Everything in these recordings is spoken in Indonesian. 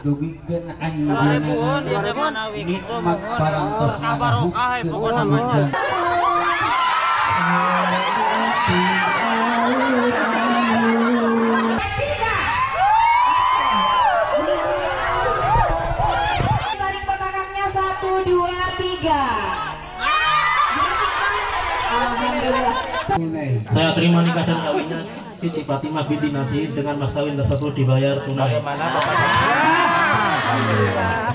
dugikeun anjeunna nikmat parantos kabarokah pokona mah. Tarik petakaknya 1, 2, 3. Alhamdulillah. Saya terima nikah dan kawinnya Siti Fatimah binti Nasir dengan mas kawin tersebut dibayar tunai. Bagaimana Bapak? Alhamdulillah.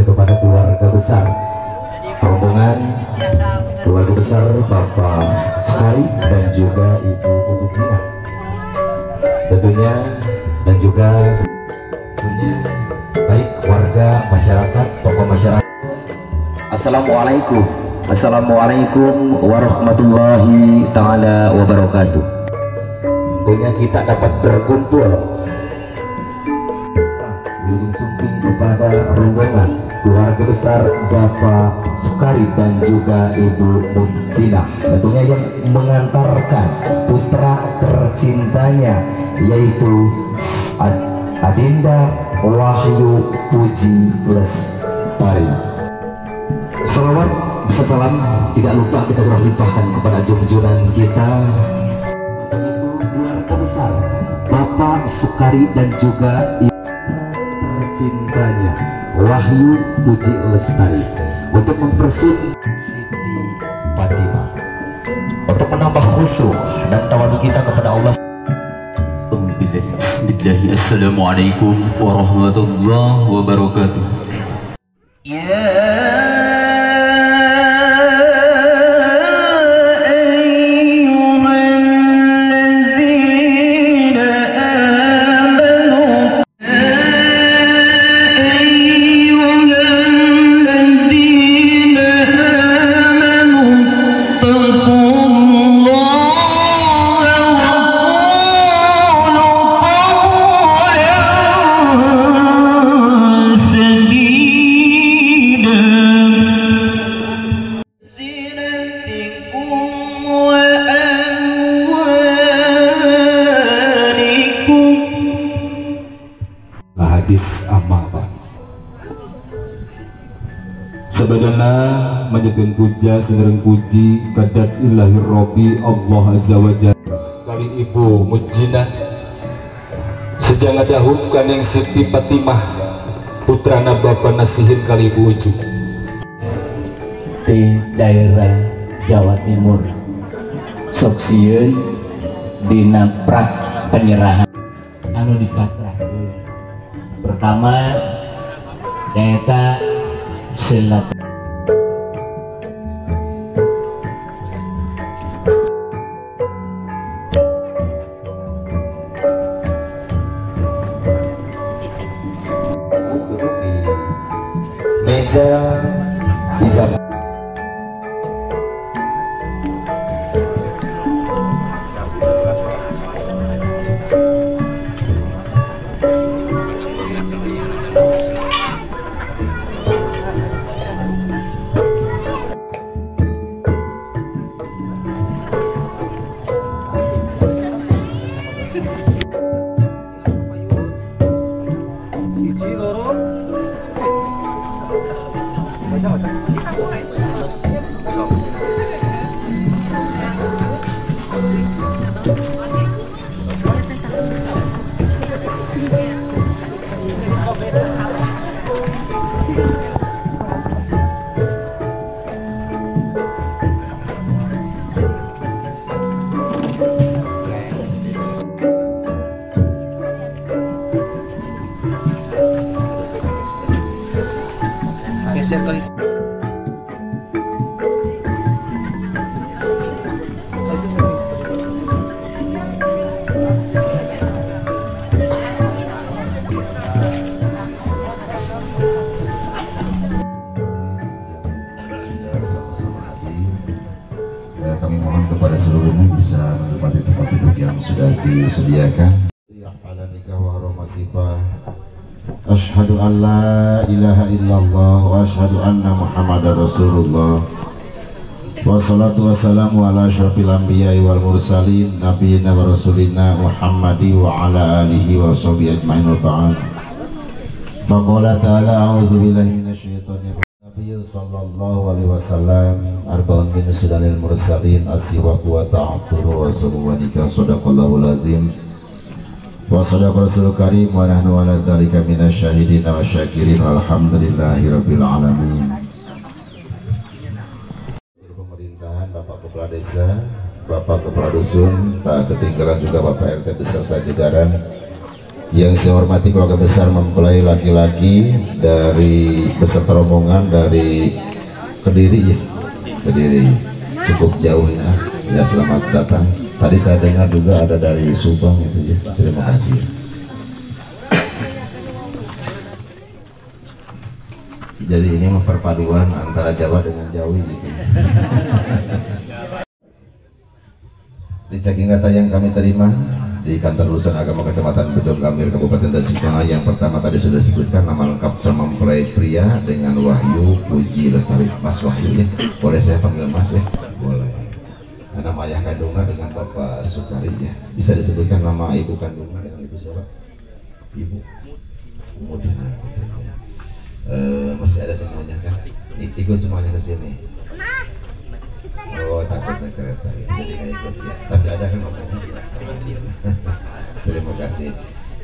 Kepada keluarga besar rombongan keluarga besar Bapak Sukari dan juga Ibu Mujina tentunya, dan juga tentunya baik warga masyarakat, tokoh masyarakat. Assalamualaikum warahmatullahi taala wabarakatuh. Tentunya kita dapat berkumpul sumping kepada rombongan keluarga besar Bapak Sukari dan juga Ibu Mujina, tentunya yang mengantarkan putra tercintanya yaitu Adinda Wahyu Puji Lestari. Salawat beserta salam tidak lupa kita sudah limpahkan kepada junjungan kita keluarga besar Bapak Sukari dan juga Ibu cintanya Wahyu Puji Lestari untuk mempersulit Siti Fatimah untuk menambah khusyuk dan tawadu kita kepada Allah. Bismillah. Assalamualaikum warahmatullahi wabarakatuh. Sebenarnya menjadikan puja sendereng puji kadat ilahi Rabbi Allah Azza wa Jalla kali Ibu Mujina sejang dahum kaneng Siti Fatimah putrana Bapak Nasihin kali Ibu Uju di daerah Jawa Timur soksieun dina prak penyerahan anu dipasrahkeun. Pertama saya silaturahmi Geser kali. Kami mohon kepada seluruhnya bisa menempati tempat duduk yang sudah disediakan. Asyhadu an la ilaha illallah wa asyhadu anna Muhammadar Rasulullah. Wassalatu wassalamu ala asyrafil anbiya'i wal mursalin nabiyina wa rasulina Muhammadi wa ala alihi wa sahbihi ajma'in wa ba'd. Faqala ta'ala a'udzu billahi minasyaitonir rajim. Sallallahu alaihi wasallam arba'un min sunanil mursalin as-siwak wa ta'athur wa sunu wa nikah sadaqallahul azim. Wa sadaqa rasul karim wa nahnu ala dzalika minasyahidin wa syakirin walhamdulillahirabbil alamin. Pemerintahan, Bapak Kepala Desa, Bapak Kepala Dusun, tak ketinggalan juga Bapak RT beserta jajaran yang saya hormati, keluarga besar mempelai laki-laki dari beserta rombongan dari Kediri ya. Kediri cukup jauh ya. Ya selamat datang. Tadi saya dengar juga ada dari Subang itu ya. Terima kasih. Jadi ini perpaduan antara Jawa dengan Jawi gitu. Di checking data yang kami terima di Kantor Urusan Agama Kecamatan Bojong Gambir Kabupaten Tasikmalaya, yang pertama tadi sudah disebutkan nama lengkap calon mempelai pria dengan Wahyu Puji Lestari. Mas Wahyu ya. Boleh saya panggil Mas ya? Boleh. Nama ayah kandungnya dengan Bapak Sukari ya. Bisa disebutkan nama ibu kandungnya dengan ibu siapa? Ibu Mudina. Masih ada semuanya kan? Ikut semuanya ke sini. Oh, takut naik kereta ini jadi nggak ikut ya. Tapi ada kan maksudnya? Terima kasih.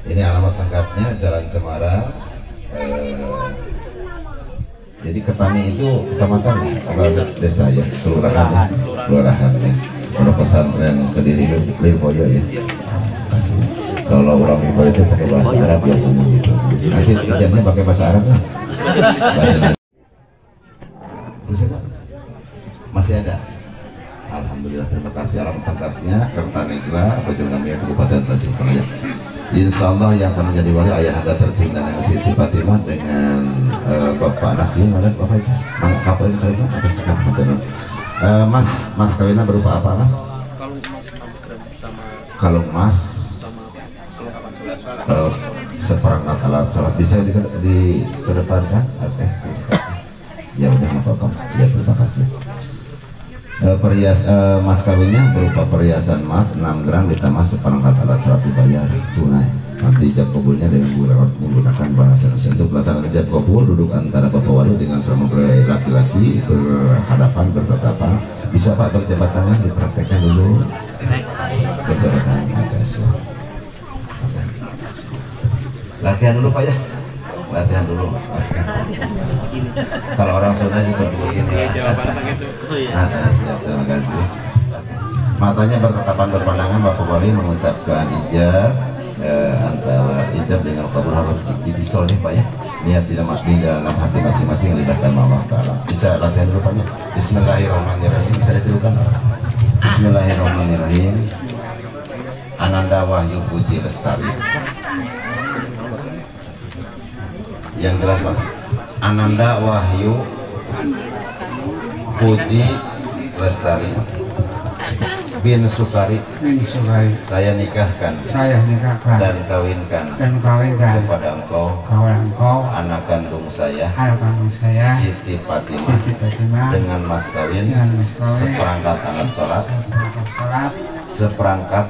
Ini alamat lengkapnya Jalan Cemara. Jadi Ketami itu kecamatan atau desa ya, kelurahan ya. Pondok pesantren Kediri Lirboyo ya. Kalau orang Ibo itu pakai bahasa Arab biasanya gitu. Nanti kerjanya pakai bahasa Arab kan? Bahasa masih ada. Alhamdulillah, terima kasih. Alamat lengkapnya Kertanegra, Bojong Gambir Kabupaten Tasikmalaya. Insya Allah yang akan menjadi wali ayahanda tercinta dengan Siti Fatimah dengan Bapak Nasir, ada Bapak itu, kapal saya ada sekarang. Mas kawinnya berupa apa Mas? Kalung emas, seperangkat alat sholat bisa dikedepankan. Oke, ya udah nggak apa-apa. Ya terima kasih. Mas kawinnya berupa perhiasan emas 6 gram ditambah seperangkat alat sholat dibayar tunai. Nanti ijab kabulnya dengan menggunakan bahasa Indonesia. Untuk pelaksanaan ijab kabul, duduk antara Bapak Wali dengan sama mempelai laki-laki berhadapan bertatapan. Bisa Pak berjabat tangan, dipraktekkan dulu. Berjabat tangan, makasih. Latihan dulu Pak ya. Latihan dulu. Kalau orang Sunda seperti begini ya. Siap, terima kasih. Matanya bertatapan berpandangan, Bapak Wali mengucapkan ijab. Antara ijab dengan kabul harus dipisah nih Pak ya. Niat di dalam hati masing-masing yang libatkan Allah Ta'ala. Bisa latihan dulu Pak ya. Bismillahirrahmanirrahim. Bisa ditirukan Pak. Bismillahirrahmanirrahim. Ananda Wahyu Puji Lestari. Yang jelas Pak. Ananda Wahyu Puji Lestari. bin Sukari bin Sukari saya nikahkan dan kawinkan kepada engkau anak kandung saya Siti Fatimah dengan mas kawin seperangkat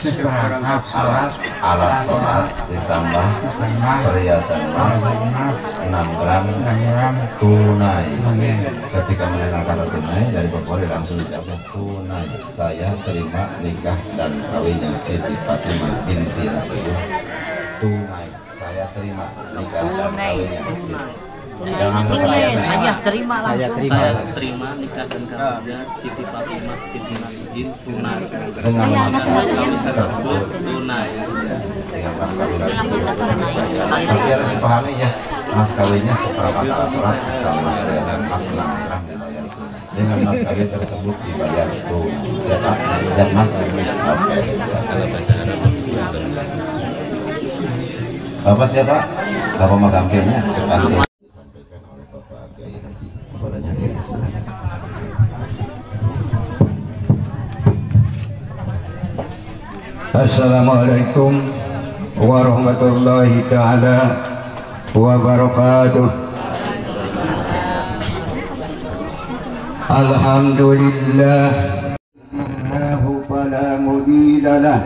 alat sholat alat sholat ditambah perhiasan emas 6 gram tunai. Ketika menerima kata tunai dari Bapak langsung dijawab tunai. Saya terima nikah dan kawinnya Siti Fatimah binti Nasir. Tunai. Saya terima nikah dan kawinnya Siti. Jangan saya terima langsung. Saya terima nikah dan kawinnya Siti Fatimah binti Nasir tunai. dengan mas kawin tersebut Tunai. dengan mas kawin tersebut. Tapi harus dipahami ya, mas kawinnya seperangkat alat sholat ditambah perhiasan emas 6 gram dibayar tunai. Dengan mas kawin tersebut dibayar tunai. Siap mas? Oke. Bapak siapa? Bapak Magampirnya. Disampaikan oleh Bapak Kiai Haji kepadanya di sana. Assalamualaikum warahmatullahi ta'ala wabarakatuh. Alhamdulillah Allahu fala mudhillalah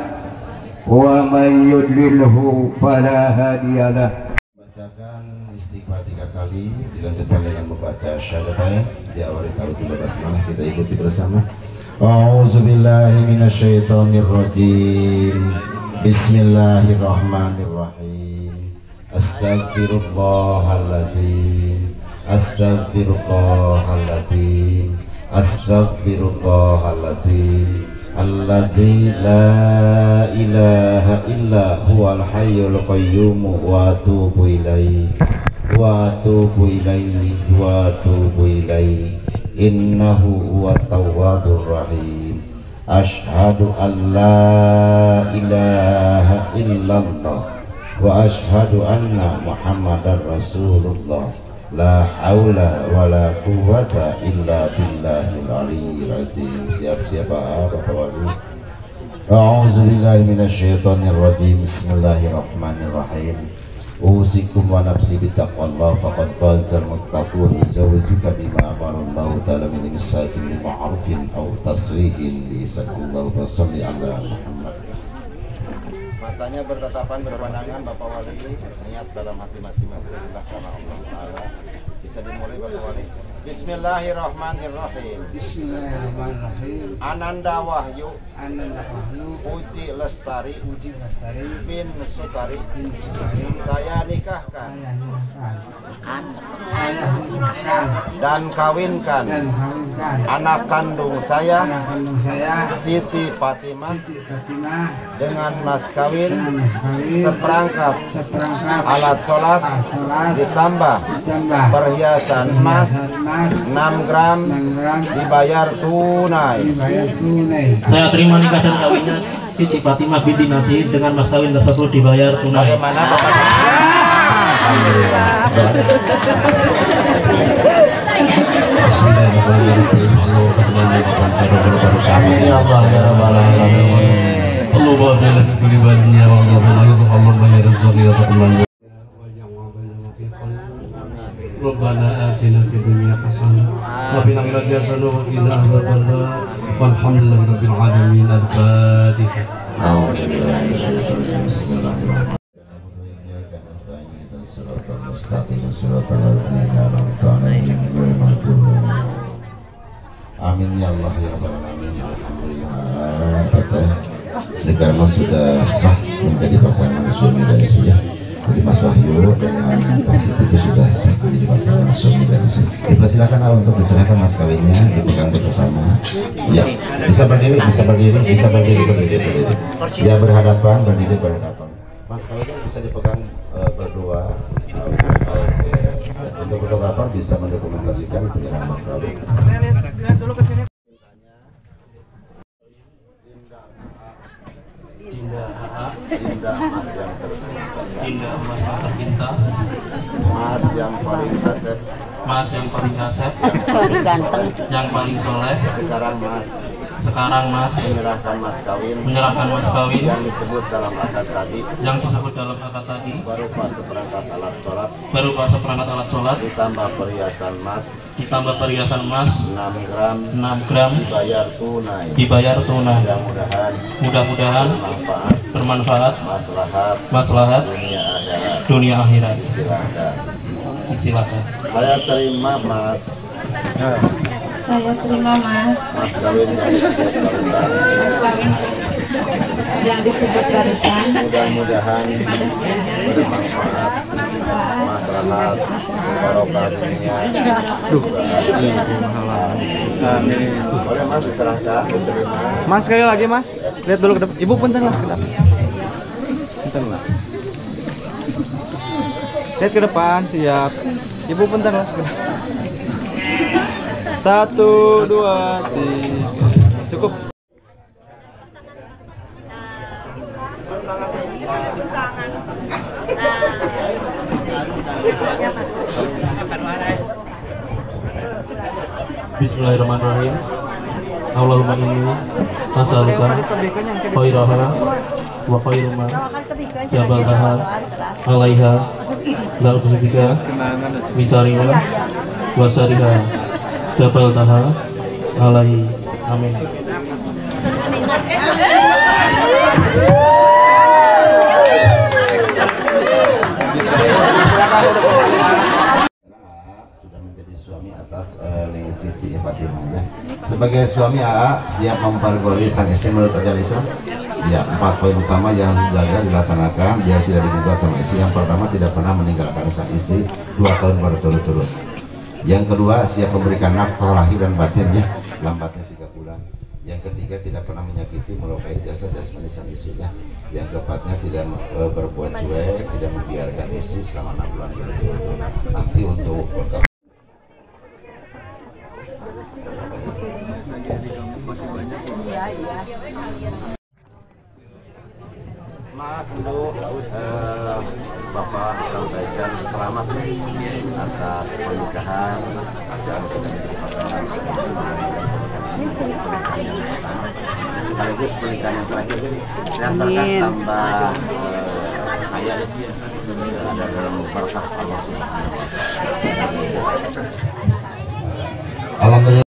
wa man yudlilhu fala hadiyalah. Bacakan istighfar 3 kali, dilanjutkan dengan membaca syahadatain, diawali tarutul basmalah, kita ikuti bersama. A'udzubillahi minasyaitonirrajim. Bismillahirrahmanirrahim. Astaghfirullahaladzim. Astaghfirullahaladzim. Astaghfirullahaladzim. Alladzi la ilaha illa huwal hayyul qayyum wa atubu ilaihi wa atubu ilaihi wa atubu ilaihi innahu huwat tawwabur rahim. Asyhadu an la ilaha illallah wa asyhadu anna Muhammadar Rasulullah. La haula wa la quwwata illa billahil aliyyil azim. Siap-siap Bapak Wali. A'udzu billahi minasyaitonir rajim. Bismillahirrahmanirrahim. Usikum wa nafsi bittaqwallah faqad fazal muttaqun. Zawjuka bima amarallahu ta'ala min imsakin bi ma'rufin aw tasrihin bi isakullahu wa salli ala Muhammad. Matanya bertatapan berpandangan Bapak Wali, niat dalam hati masing-masing karena Allah Ta'ala. Bisa dimulai Bapak Wali. Bismillahirrahmanirrahim. Bismillahirrahmanirrahim. Ananda Wahyu Puji Lestari bin Sukari saya nikahkan dan kawinkan anak kandung saya Siti Fatimah dengan mas kawin seperangkat alat sholat ditambah perhiasan emas 6 gram dibayar tunai. Saya terima nikah dan kawinnya Siti Fatimah binti Nasir dengan mas kawin tersebut dibayar tunai. Bagaimana Bapak? Bismillahirrahmanirrahim. Amin ya Allah ya rabbal alamin. Allahumma barik fi ibadina wa Allahumma ya razzaqi wa taqabbal. Rabbana atina fid dunya hasanah wa fil akhirati hasanah wa qina adzabannar. Walhamdulillahi rabbil alamin. Al-Fatihah. Amin ya Allah ya rabbal alamin. Alhamdulillah. Sekarang sudah sah menjadi pasangan suami dan istri. Jadi Mas Wahyu dengan Tasik itu sudah sah menjadi pasangan suami dan istri. Dipersilakan untuk diserahkan mas kawinnya, dipegang bersama. Ya, bisa berdiri. Ya, berhadapan, berdiri berhadapan. Mas kawinnya bisa dipegang berdua. Oke. Untuk fotografer bisa mendokumentasikan penyerahan mas kawin. Lihat dulu ke sini. Indah Mas tercinta, Mas yang paling asep, Mas yang paling asep, paling ganteng, yang paling soleh. sekarang Mas sekarang Mas menyerahkan mas kawin yang disebut dalam akad tadi berupa seperangkat alat sholat ditambah perhiasan emas 6 gram dibayar tunai. Mudah-mudahan bermanfaat maslahat dunia akhirat. Silakan. Saya terima mas kawin yang disebut barisan. Mudah-mudahan bermanfaat maslahat barokah dunia. Amin. Boleh mas diserahkan, diterima. Mas sekali lagi mas, lihat dulu ke depan. Ibu punten mas ke depan. Punten lah. Lihat ke depan, siap. Ibu punten mas ke depan. 1, 2, 3. Cukup. Bismillahirrahmanirrahim. Allahumma inni as'aluka khairaha wa khairu ma jabaltaha 'alaiha la udzubika misariha wa sariha jabaltaha 'alaihi. Amin. Sudah menjadi suami atas Ning Siti Fatimah ya. Sebagai suami AA siap mempergolongi sang istri menurut ajaran Islam. Siap. 4 poin utama yang harus dijaga dilaksanakan biar tidak digugat sama istri. Yang pertama, tidak pernah meninggalkan sang istri 2 tahun berturut-turut. Yang kedua, siap memberikan nafkah lahir dan batin ya, lambatnya 3 bulan. Yang ketiga, tidak pernah menyakiti melukai jasa jasmani sang istrinya. Yang keempatnya, tidak berbuat cuek, tidak membiarkan istri selama 6 bulan berturut-turut. Nanti untuk Mas dulu Bapak sampaikan selamat atas pernikahan dan pasangan sekaligus pernikahan yang terakhir. Saya terkait tambah kaya ada dalam berkah Allah Subhanahu wa Ta'ala. Alhamdulillah.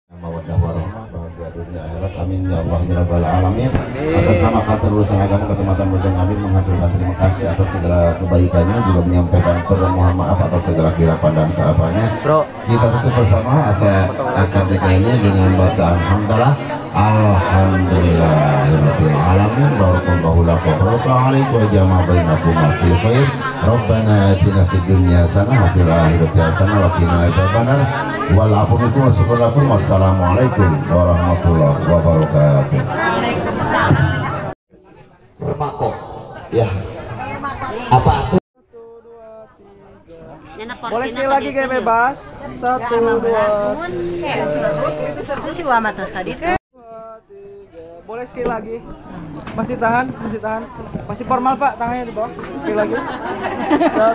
Dunia akhirat, amin ya Allah ya Rabbal alamin. Atas nama kantor urusan agama Kecamatan Bojonegoro mengaturkan terima kasih atas segala kebaikannya, juga menyampaikan permohonan maaf atas segala khilafan dan keapaannya. Kita tutup bersama acara akad nikah ini dengan bacaan hamdalah. Alhamdulillahirabbil alamin. Barakallahu lakum wa alaikum wa jama'a bainakum fil khair. Rabbana atina fid dunya hasanah wa fil akhirati hasanah wa qina adzabannar. Wassalamualaikum warahmatullahi wabarakatuh. Bermakok ya. Apa aku? Boleh sekali lagi kayak bebas. 1, 2, 3. Boleh sekali lagi. Masih tahan. Masih formal Pak, tangannya di bawah. Sekali lagi. 1,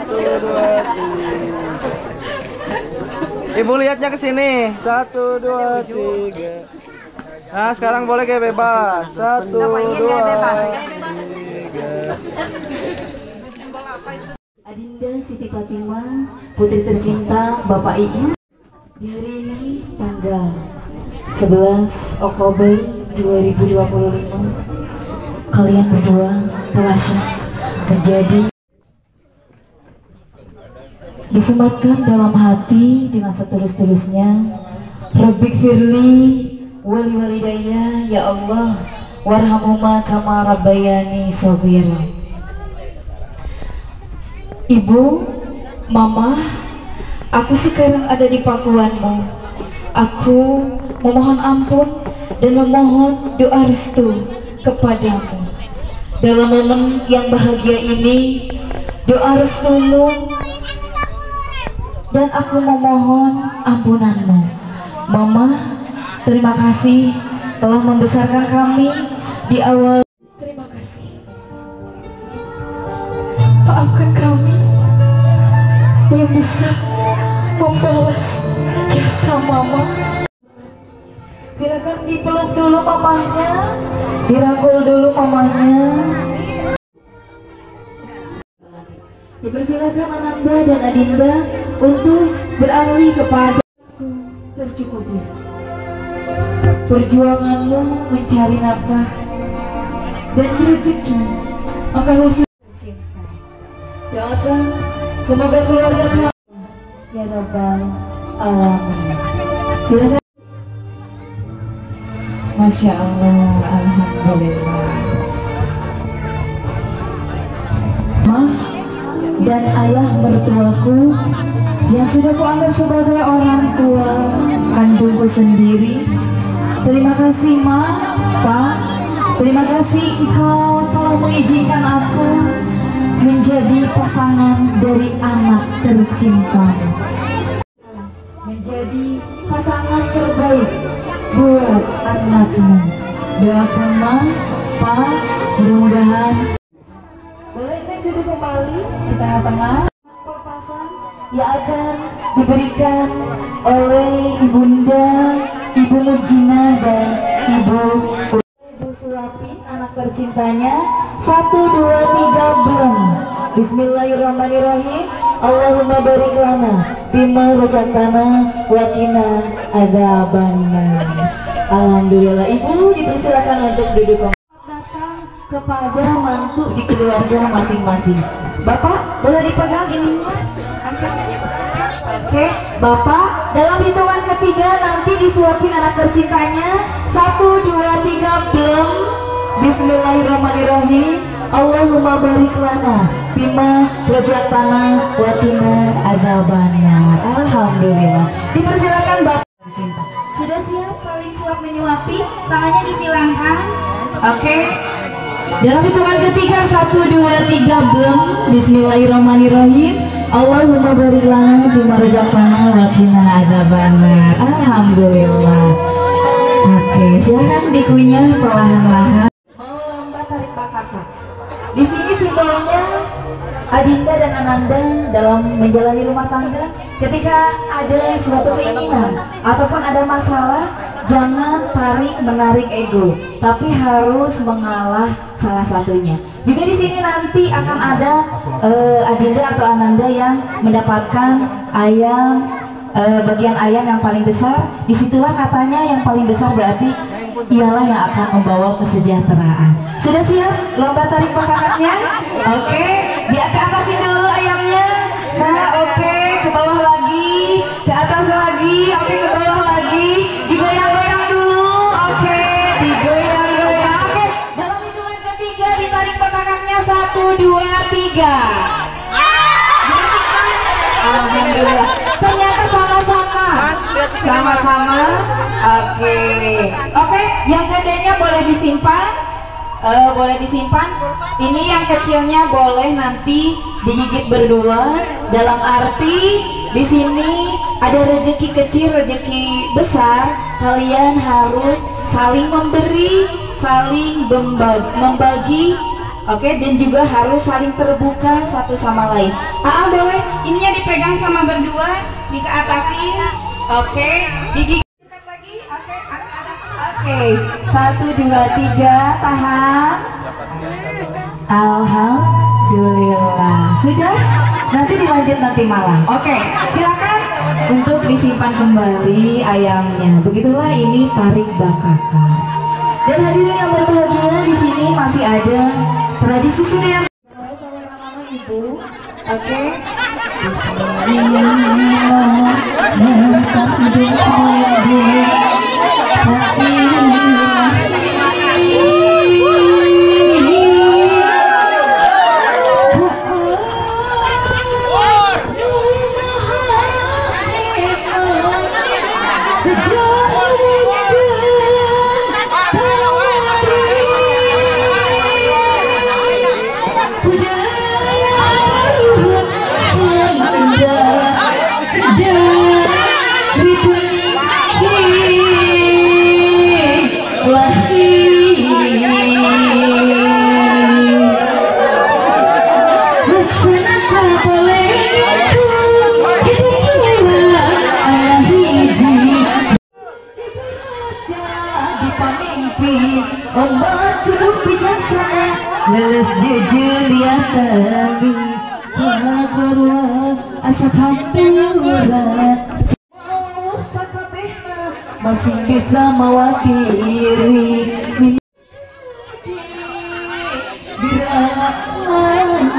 2, 3. Ibu lihatnya ke sini. 1, 2, 3. Nah, sekarang boleh kayak bebas. 1, 2, 3. Adinda Siti Fatimah, putri tercinta Bapak Iin. Di hari ini tanggal 11 Oktober 2025, kalian berdua telah menjadi disematkan dalam hati dengan seterus-terusnya. Rabbik firli wali walidayya ya Allah warhamhuma kama rabbayani shaghira. Ibu, Mama, aku sekarang ada di pangkuanmu. Aku memohon ampun dan memohon doa restu kepadamu. Dalam momen yang bahagia ini, doa restumu dan aku memohon ampunanmu. Mama, terima kasih telah membesarkan kami di awal. Terima kasih. Maafkan kami belum bisa membalas jasa Mama. Silakan dipeluk dulu mamahnya, dirangkul dulu mamahnya. Dipersilakan Ananda dan Adinda untuk beralih kepada tercukupi. Perjuanganmu mencari nafkah dan rezeki, maka khusus cinta. Doakan semoga keluarga ya Rabbal Alamin. Silakan. Masya Allah, alhamdulillah. Mah dan ayah mertuaku yang sudah kuanggap sebagai orang tua kandungku sendiri, terima kasih Ma, Pak. Terima kasih engkau telah mengizinkan aku menjadi pasangan dari anak tercinta, menjadi pasangan terbaik buat anakmu. Doakan Ma, Pak, mudah-mudahan. Boleh Neng duduk kembali di tengah-tengah. Perpasan yang akan diberikan oleh Ibunda, Ibu Mujina dan Ibu suapin anak tercintanya. 1, 2, 3 belum. Bismillahirrahmanirrahim. Allahumma barik lana bima razaqtana wa qina adzabannar. Alhamdulillah. Ibu dipersilakan untuk duduk datang kepada mantu di keluarga masing-masing. Bapak boleh dipegang ininya? Oke, Bapak dalam hitungan ketiga nanti disuapin anak tercintanya. 1, 2, 3 belum. Bismillahirrahmanirrahim. Allahumma barik lana bima razaqtana wa qina adzabannar. Alhamdulillah. Dipersilakan Bapak tercinta. Sudah siap saling suap menyuapi? Tangannya disilangkan. Oke. Dalam hitungan ketiga 1, 2, 3 belum. Bismillahirrahmanirrahim. Allahumma barik lana bima razaqtana wa qina adzabannar. Alhamdulillah. Oke, silakan dikunyah perlahan-lahan. Mau lomba tarik bakaka. Di sini simbolnya Adinda dan Ananda dalam menjalani rumah tangga, ketika ada suatu keinginan ataupun ada masalah, jangan tarik menarik ego, tapi harus mengalah salah satunya. Juga di sini nanti akan ada Adinda atau Ananda yang mendapatkan ayam, bagian ayam yang paling besar. Disitulah katanya yang paling besar berarti ialah yang akan membawa kesejahteraan. Sudah siap lomba tarik bakaknya? Oke, di atasin dulu ayamnya. Oke, ke bawah lagi, ke atas lagi, oke, ke bawah lagi, digoyang-goyang dulu. Oke, digoyang-goyang. Oke, dalam hitungan ketiga ditarik bakaknya. 1, 2, 3. Alhamdulillah. Ternyata sama-sama. Oke, yang gedenya boleh disimpan. Ini yang kecilnya boleh nanti digigit berdua. Dalam arti di sini ada rezeki kecil, rezeki besar. Kalian harus saling memberi, saling membagi. Oke, dan juga harus saling terbuka satu sama lain. Boleh ininya dipegang sama berdua, dikeatasin. Oke, digigit lagi. Oke, 1, 2, 3, tahan. Alhamdulillah. Sudah? Nanti dilanjut nanti malam. Oke, silakan untuk disimpan kembali ayamnya. Begitulah ini tarik bakaka. Dan hadirin yang berbahagia, di sini masih ada tradisi sudah yang Ibu. Oke. ombak duduk bijaksana, leles jujur dia tadi, beruang asa kampuran. Masih bisa mewakili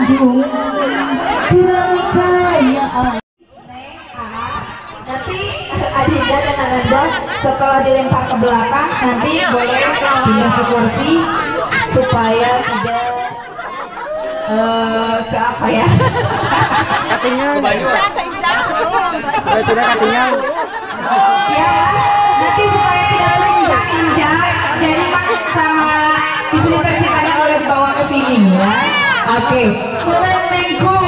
Anjung kekayaan. Nanti Adinda dan Ananda setelah dilempar ke belakang nanti boleh pindah ke kursi supaya tidak ke apa ya? Katingan. Supaya tidak katingan. Ya, nanti supaya tidak terinjak-injak. Jadi Pak sama istri tercinta boleh dibawa ke sini ya. Oke. Nelengku,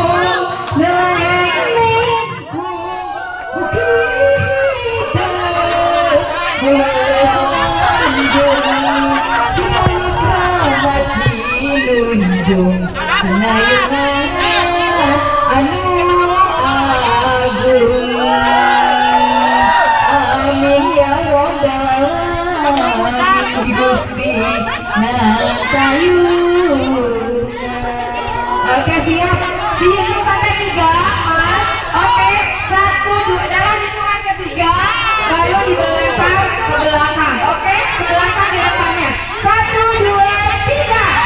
nelengku, kita dilunjung, anu agung. Amin ya robbal alamin Gusti natayuna. Oke siap, dihitung sampai 3 Mas. Oke 1, 2, dalam hitungan ketiga baru dilempar ke belakang. Oke ke belakang di depannya 1, 2, 3.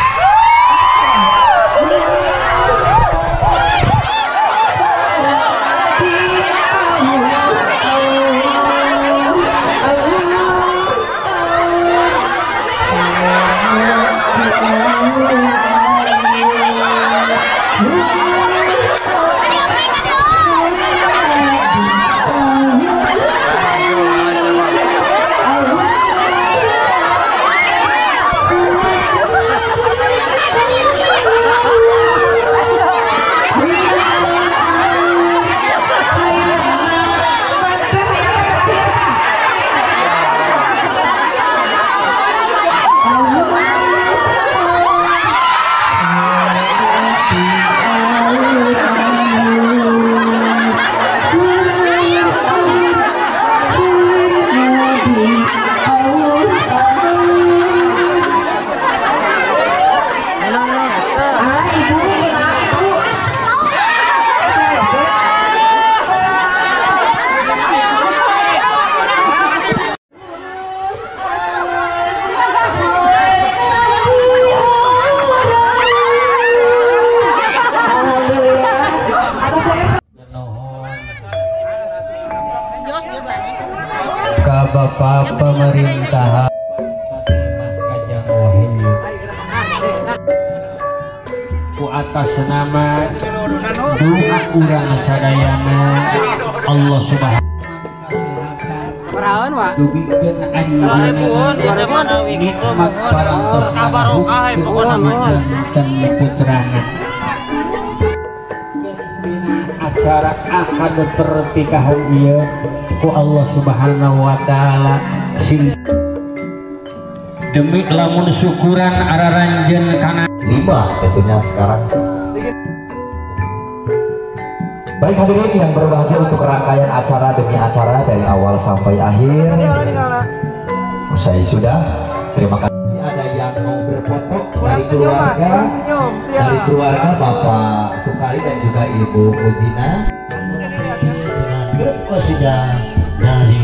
Bapak pemerintahan Kajang Wahyu ku atas nama doa urang sadayana Allah subhanahu dugikeun anjeunna nikmat parantos janten putrana acara akad pertikahan ieu ku Allah subhanahu wa ta'ala demi lamun syukuran araranjeun kana 5 tentunya sekarang. Baik hadirin yang berbahagia, untuk rangkaian acara demi acara dari awal sampai akhir usai sudah. Terima kasih. Ada yang mau berfoto dari keluarga Bapak Sukari dan juga Ibu Mujina. Sudah dari